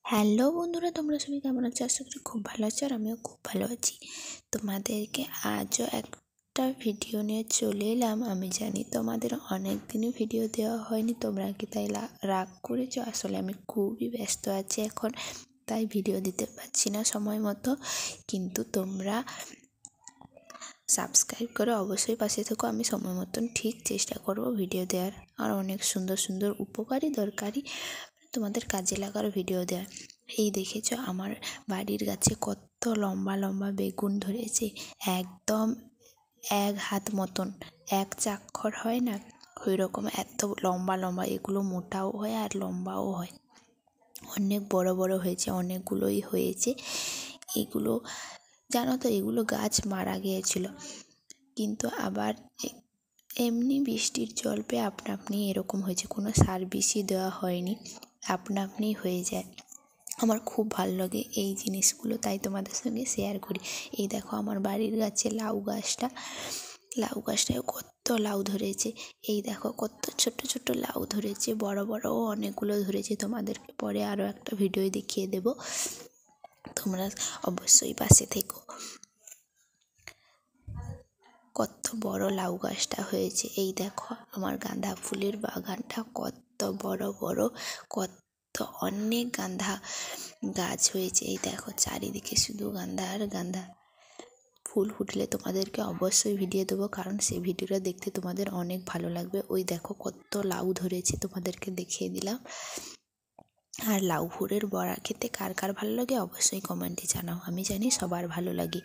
Hello বন্ধুরা, তোমরা সবাই কেমন আছো? আশা করি খুব ভালো আছো, আর আমিও খুব ভালো আছি। তোমাদেরকে আজও একটা ভিডিও নিয়ে চলে এলাম। আমি জানি তোমাদের অনেক দিনই ভিডিও দেওয়া হয়নি, তোমরা কি তাই রাগ করেছো? আসলে আমি খুবই ব্যস্ত আছি এখন, তাই ভিডিও দিতে পারছি না সময় মতো। কিন্তু তোমরা সাবস্ক্রাইব করে অবশ্যই পাশে থেকো। আমি সময় মতন ঠিক চেষ্টা করব ভিডিও দেওয়ার, আর অনেক সুন্দর সুন্দর উপকারী দরকারি তোমাদের কাজে লাগার ভিডিও দেওয়ার। এই দেখেছো আমার বাড়ির গাছে কত লম্বা লম্বা বেগুন ধরেছে, একদম এক হাত মতন, এক চাক্ষর হয় না ওই রকম, এত লম্বা লম্বা। এগুলো মোটাও হয় আর লম্বাও হয়, অনেক বড় বড় হয়েছে, অনেকগুলোই হয়েছে। এগুলো জানো তো, এগুলো গাছ মারা গিয়েছিল, কিন্তু আবার এমনি বৃষ্টির জল পেয়ে আপনা আপনি এরকম হয়েছে, কোনো সার বেশি দেওয়া হয়নি, আপনা আপনি হয়ে যায়। আমার খুব ভালো লাগে এই জিনিসগুলো, তাই তোমাদের সঙ্গে শেয়ার করি। এই দেখো আমার বাড়ির গাছে লাউ গাছটায় কত লাউ ধরেছে। এই দেখো কত ছোট ছোট লাউ ধরেছে, বড় বড়ও অনেকগুলো ধরেছে। তোমাদেরকে পরে আরও একটা ভিডিও দেখিয়ে দেব, তোমরা অবশ্যই পাশে থেকো। কত বড় লাউ গাছটা হয়েছে। এই দেখো আমার গাঁদা ফুলের বাগানটা কত বড় বড়, কত অনেক গাঁদা গাছ হয়েছে। এই দেখো চারিদিকে শুধু গাঁদা আর গাঁদা। ফুল ফুটলে তোমাদেরকে অবশ্যই ভিডিও দেবো, কারণ সেই ভিডিওটা দেখতে তোমাদের অনেক ভালো লাগবে। ওই দেখো কত লাউ ধরেছে, তোমাদেরকে দেখিয়ে দিলাম। আর লাউ ফুলের বড়া খেতে কার কার ভালো লাগে অবশ্যই কমেন্টে জানাও। আমি জানি সবার ভালো লাগে।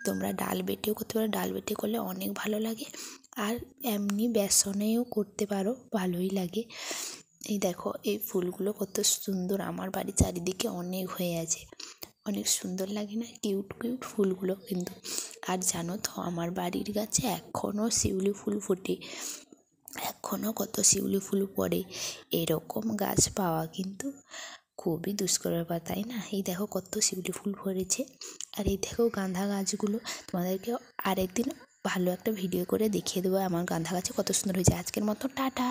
তোমরা ডাল বেটেও করতে পারো, ডাল বেটে করলে অনেক ভালো লাগে, আর এমনি বেসনেও করতে পারো, ভালোই লাগে। এই দেখো এই ফুলগুলো কত সুন্দর, আমার বাড়ির চারিদিকে অনেক হয়ে আছে, অনেক সুন্দর লাগে না? কিউট কিউট ফুলগুলো কিন্তু। আর জানো তো আমার বাড়ির গাছে এখনও শিউলি ফুল ফোটে, এখনও কত শিউলি ফুল পড়ে। এরকম গাছ পাওয়া কিন্তু খুবই দুষ্কর ব্যাপার, তাই না? এই দেখো কত শিউলি ফুল ফলেছে। আর এই দেখো গাঁদা গাছগুলো, তোমাদেরকে আরেকদিন ভালো একটা ভিডিও করে দেখিয়ে দেবো আমার গাঁদা গাছে কত সুন্দর হয়েছে। আজকের মতো টাটা।